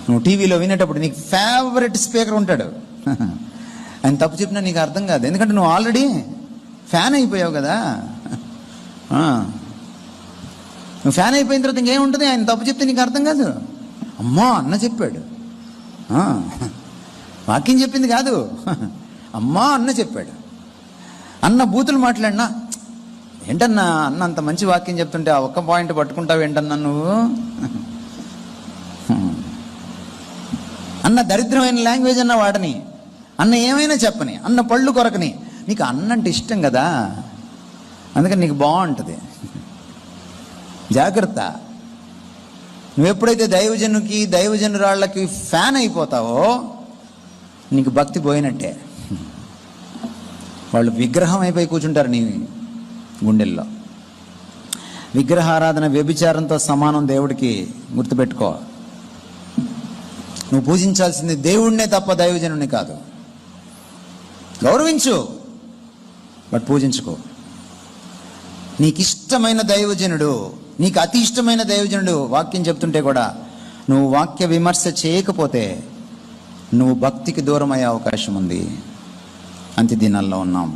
నువ్వు టీవీలో వినేటప్పుడు నీకు ఫేవరెట్ స్పీకర్ ఉంటాడు. ఆయన తప్పు చెప్పినా నీకు అర్థం కాదు, ఎందుకంటే నువ్వు ఆల్రెడీ ఫ్యాన్ అయిపోయావు కదా. నువ్వు ఫ్యాన్ అయిపోయిన తర్వాత ఇంకేముంటుంది? ఆయన తప్పు చెప్తే నీకు అర్థం కాదు. అమ్మా అన్న చెప్పాడు, వాక్యం చెప్పింది కాదు, అమ్మా అన్న చెప్పాడు. అన్న బూతులు మాట్లాడినా, ఏంటన్నా అన్న అంత మంచి వాక్యం చెప్తుంటే ఆ ఒక్క పాయింట్ పట్టుకుంటావు ఏంటన్నా నువ్వు? అన్న దరిద్రమైన లాంగ్వేజ్ అన్న వాడని, అన్న ఏమైనా చెప్పని, అన్న పళ్ళు కొరకని, నీకు అన్న అంటే ఇష్టం కదా, అందుకని నీకు బాగుంటుంది. జాగ్రత్త. నువ్వెప్పుడైతే దైవజనురాళ్ళకి ఫ్యాన్ అయిపోతావో నీకు భక్తి పోయినట్టే. వాళ్ళు విగ్రహం అయిపోయి కూర్చుంటారు నీ గుండెల్లో. విగ్రహారాధన వ్యభిచారంతో సమానం దేవుడికి, గుర్తుపెట్టుకో. నువ్వు పూజించాల్సింది దేవుణ్ణే తప్ప దైవజనుడిని కాదు. గౌరవించు, బట్ పూజించుకో. నీకు ఇష్టమైన దైవజనుడు, నీకు అతి ఇష్టమైన దైవజనుడు వాక్యం చెప్తుంటే కూడా నువ్వు వాక్య విమర్శ చేయకపోతే నువ్వు భక్తికి దూరం అయ్యే అవకాశం ఉంది. అంత్య దినాల్లో ఉన్నాం.